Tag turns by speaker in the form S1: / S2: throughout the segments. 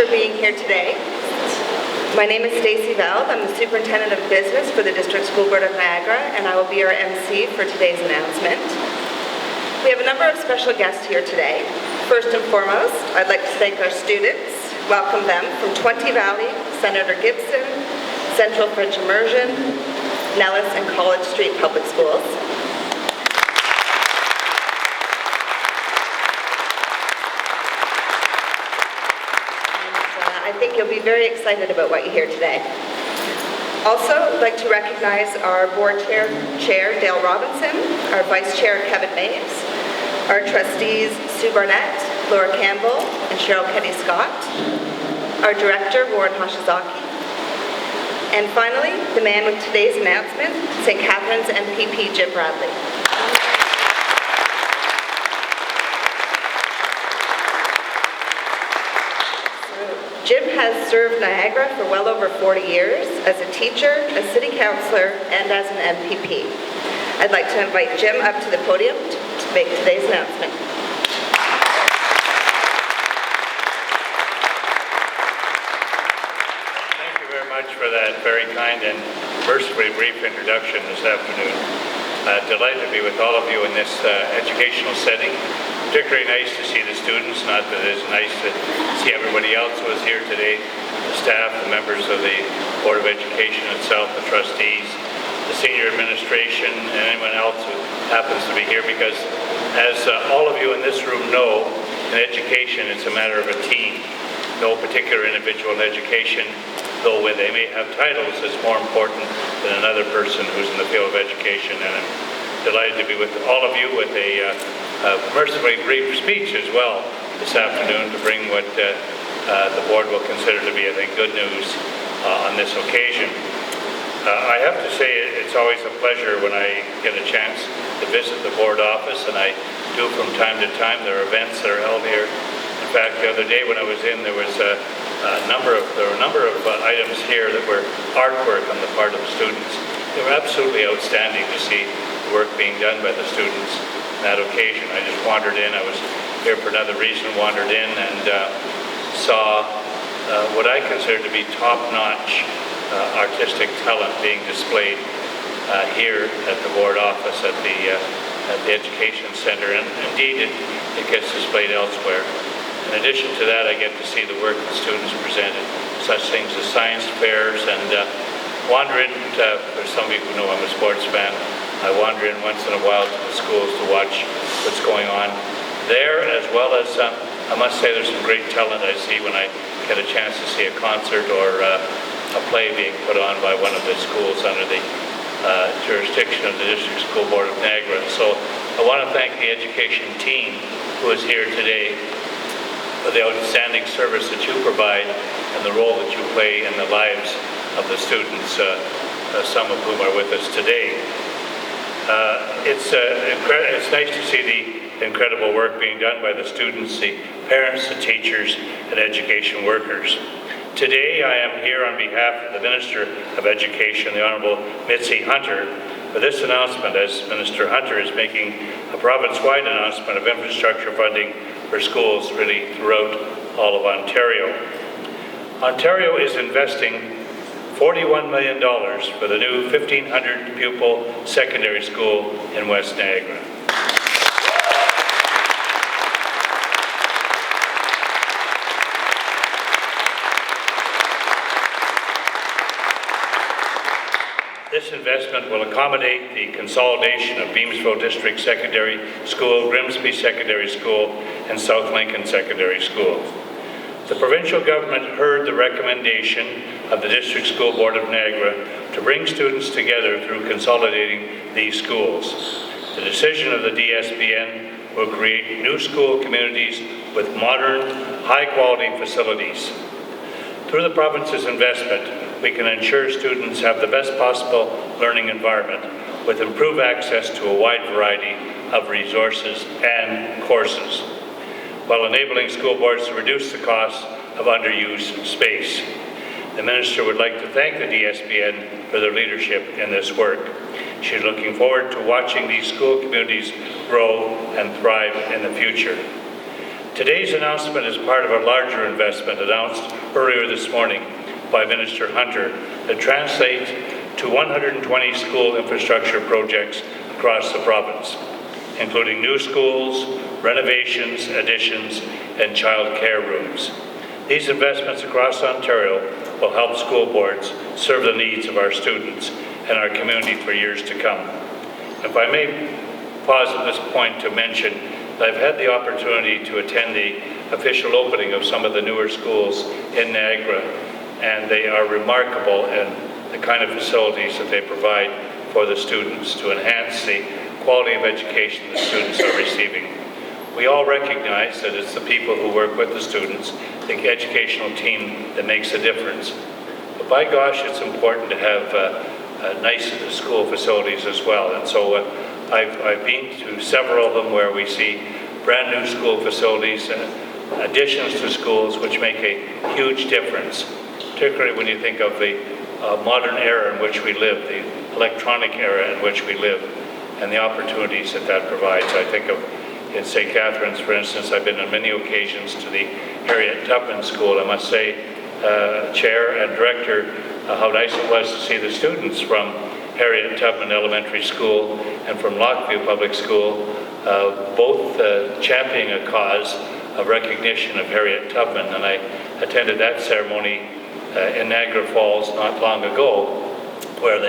S1: for being here today. My name is Stacey Veld. I'm the Superintendent of Business for the District School Board of Niagara, and I will be your MC for today's announcement. We have a number of special guests here today. First and foremost, I'd like to thank our students, welcome them from 20 Valley, Senator Gibson, Central French Immersion, Nelles, and College Street Public Schools. I think you'll be very excited about what you hear today. Also, I'd like to recognize our board chair, Dale Robinson, our vice chair, Kevin Mays, our trustees, Sue Barnett, Laura Campbell, and Cheryl Kenny-Scott, our director, Warren Hashizaki, and finally, the man with today's announcement, St. Catherine's MPP, Jim Bradley. Jim has served Niagara for well over 40 years as a teacher, a city councillor, and as an MPP. I'd like to invite Jim up to the podium to make today's announcement.
S2: Thank you very much for that very kind and mercifully brief introduction this afternoon. Delighted to be with all of you in this educational setting. Particularly nice to see the students, not that it's nice to see everybody else who is here today, the staff, the members of the Board of Education itself, the trustees, the senior administration, and anyone else who happens to be here, because as all of you in this room know, in education it's a matter of a team. No particular individual in education, though when they may have titles, is more important than another person who's in the field of education. And I'm delighted to be with all of you with a mercifully brief speech as well this afternoon to bring what the board will consider to be, I think, good news on this occasion. I have to say it's always a pleasure when I get a chance to visit the board office, and I do from time to time. There are events that are held here. In fact, the other day when I was in, there was a number of items here that were artwork on the part of the students. They were absolutely outstanding to see the work being done by the students. That occasion, I just wandered in. I was here for another reason, wandered in and saw what I consider to be top-notch artistic talent being displayed here at the board office at the Education Center, and indeed it gets displayed elsewhere. In addition to that, I get to see the work the students presented, such things as science fairs, and wander in, for some of you who know I'm a sports fan, I wander in once in a while to the schools to watch what's going on there, as well as I must say there's some great talent I see when I get a chance to see a concert or a play being put on by one of the schools under the jurisdiction of the District School Board of Niagara. So I want to thank the education team who is here today for the outstanding service that you provide and the role that you play in the lives of the students, some of whom are with us today. It's nice to see the incredible work being done by the students, the parents, the teachers, and education workers. Today, I am here on behalf of the Minister of Education, the Honourable Mitzi Hunter, for this announcement, as Minister Hunter is making a province-wide announcement of infrastructure funding for schools really throughout all of Ontario. Ontario is investing $41 million for the new 1,500 pupil secondary school in West Niagara. This investment will accommodate the consolidation of Beamsville District Secondary School, Grimsby Secondary School, and South Lincoln Secondary School. The provincial government heard the recommendation of the District School Board of Niagara to bring students together through consolidating these schools. The decision of the DSBN will create new school communities with modern, high-quality facilities. Through the province's investment, we can ensure students have the best possible learning environment with improved access to a wide variety of resources and courses, while enabling school boards to reduce the cost of underused space. The Minister would like to thank the DSBN for their leadership in this work. She's looking forward to watching these school communities grow and thrive in the future. Today's announcement is part of a larger investment announced earlier this morning by Minister Hunter that translates to 120 school infrastructure projects across the province, including new schools, renovations, additions, and child care rooms. These investments across Ontario will help school boards serve the needs of our students and our community for years to come. If I may pause at this point to mention that I've had the opportunity to attend the official opening of some of the newer schools in Niagara, and they are remarkable in the kind of facilities that they provide for the students to enhance the quality of education the students are receiving. We all recognize that it's the people who work with the students, the educational team, that makes a difference. But by gosh, it's important to have nice school facilities as well. And so I've been to several of them where we see brand new school facilities, additions to schools, which make a huge difference, particularly when you think of the modern era in which we live, the electronic era in which we live, and the opportunities that that provides. I think of in St. Catharines, for instance, I've been on many occasions to the Harriet Tubman School. I must say, Chair and Director, how nice it was to see the students from Harriet Tubman Elementary School and from Lockview Public School, both championing a cause of recognition of Harriet Tubman. And I attended that ceremony in Niagara Falls not long ago, where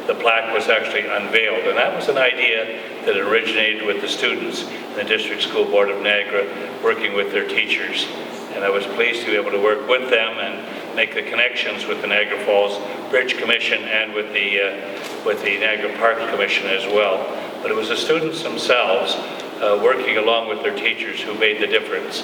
S2: the plaque was actually unveiled. And that was an idea that originated with the students in the District School Board of Niagara, working with their teachers. And I was pleased to be able to work with them and make the connections with the Niagara Falls Bridge Commission and with the Niagara Park Commission as well. But it was the students themselves working along with their teachers who made the difference.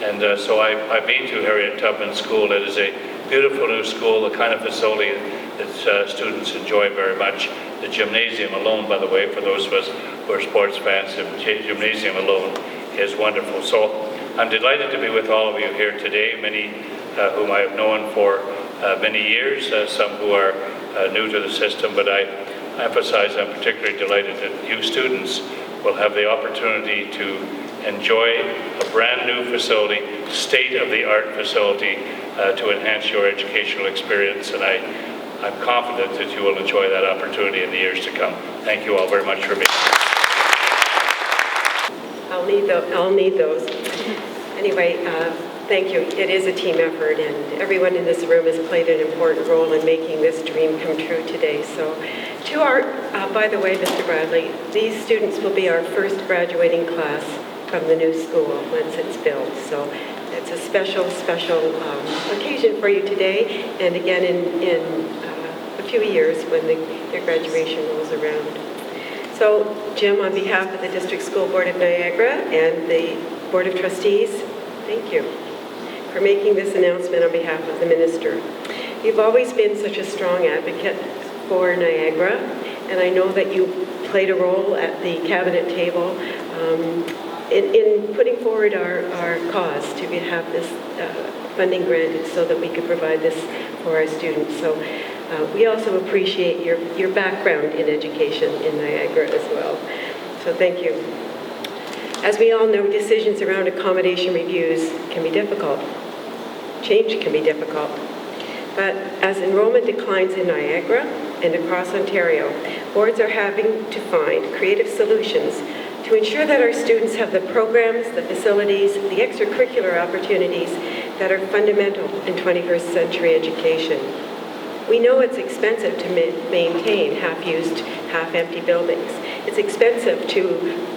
S2: And so I've been to Harriet Tubman School. It is a beautiful new school, the kind of facility that students enjoy very much. The gymnasium alone, by the way, for those of us who are sports fans, the gymnasium alone is wonderful. So I'm delighted to be with all of you here today, many whom I have known for many years, some who are new to the system, but I emphasize I'm particularly delighted that you students will have the opportunity to enjoy a brand new facility, state-of-the-art facility to enhance your educational experience, and I'm confident that you will enjoy that opportunity in the years to come. Thank you all very much for being here.
S3: I'll need those. Anyway, thank you. It is a team effort, and everyone in this room has played an important role in making this dream come true today. So, to our, by the way, Mr. Bradley, these students will be our first graduating class from the new school once it's built. So it's a special occasion for you today, and again in a few years when their graduation rolls around. So, Jim, on behalf of the District School Board of Niagara and the Board of Trustees, thank you for making this announcement on behalf of the Minister. You've always been such a strong advocate for Niagara, and I know that you played a role at the Cabinet table in putting forward our cause to have this funding granted so that we could provide this for our students. So we also appreciate your background in education in Niagara as well. So thank you. As we all know, decisions around accommodation reviews can be difficult. Change can be difficult. But as enrollment declines in Niagara and across Ontario, boards are having to find creative solutions to ensure that our students have the programs, the facilities, the extracurricular opportunities that are fundamental in 21st century education. We know it's expensive to maintain half-used, half-empty buildings. It's expensive to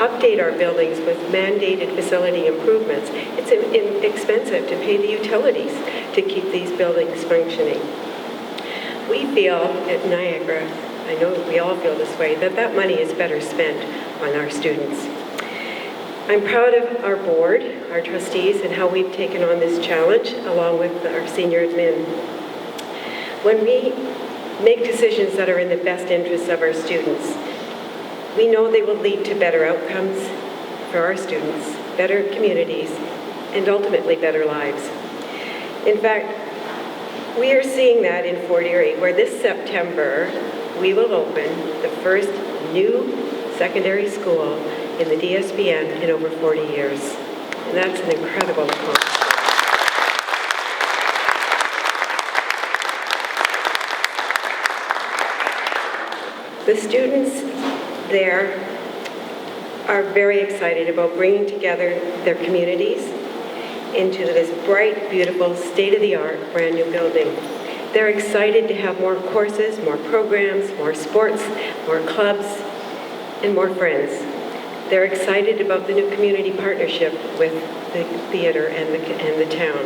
S3: update our buildings with mandated facility improvements. It's expensive to pay the utilities to keep these buildings functioning. We feel at Niagara, I know we all feel this way, that money is better spent on our students. I'm proud of our board, our trustees, and how we've taken on this challenge along with our senior admin. When we make decisions that are in the best interests of our students, we know they will lead to better outcomes for our students, better communities, and ultimately better lives. In fact, we are seeing that in Fort Erie, where this September we will open the first new secondary school in the DSBN in over 40 years. And that's an incredible accomplishment. The students there are very excited about bringing together their communities into this bright, beautiful, state-of-the-art, brand-new building. They're excited to have more courses, more programs, more sports, more clubs, and more friends. They're excited about the new community partnership with the theater and the town.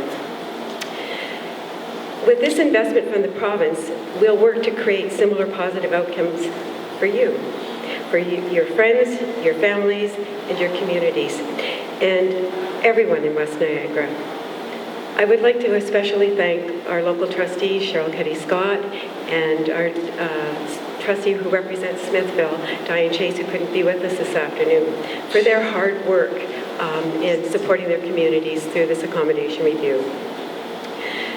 S3: With this investment from the province, we'll work to create similar positive outcomes for you, your friends, your families, and your communities, and everyone in West Niagara. I would like to especially thank our local trustees, Cheryl Ketty-Scott, and our trustee who represents Smithville, Diane Chase, who couldn't be with us this afternoon, for their hard work in supporting their communities through this accommodation review.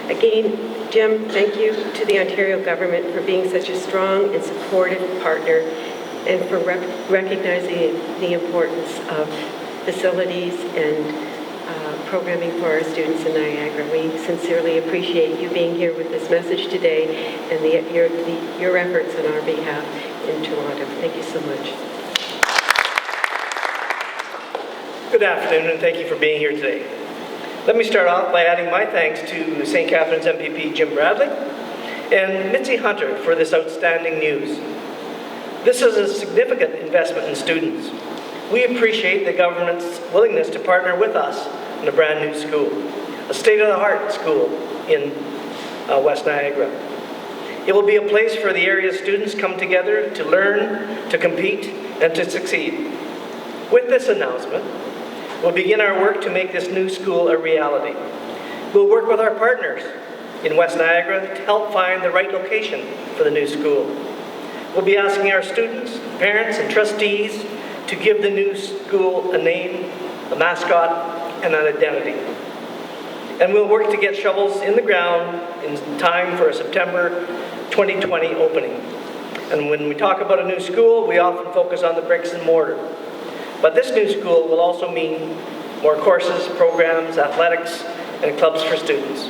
S3: Again, Jim, thank you to the Ontario government for being such a strong and supportive partner and for recognizing the importance of facilities and programming for our students in Niagara. We sincerely appreciate you being here with this message today and your efforts on our behalf in Toronto. Thank you so much.
S4: Good afternoon, and thank you for being here today. Let me start off by adding my thanks to St. Catharines MPP Jim Bradley and Mitzi Hunter for this outstanding news. This is a significant investment in students. We appreciate the government's willingness to partner with us in a brand new school, a state-of-the-art school in West Niagara. It will be a place for the area's students come together to learn, to compete, and to succeed. With this announcement, we'll begin our work to make this new school a reality. We'll work with our partners in West Niagara to help find the right location for the new school. We'll be asking our students, parents, and trustees to give the new school a name, a mascot, and an identity. And we'll work to get shovels in the ground in time for a September 2020 opening. And when we talk about a new school, we often focus on the bricks and mortar. But this new school will also mean more courses, programs, athletics, and clubs for students.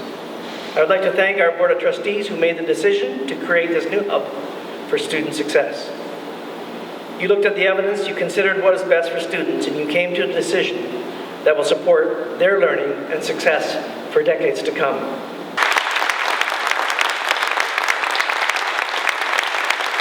S4: I would like to thank our Board of Trustees who made the decision to create this new hub for student success. You looked at the evidence, you considered what is best for students, and you came to a decision that will support their learning and success for decades to come.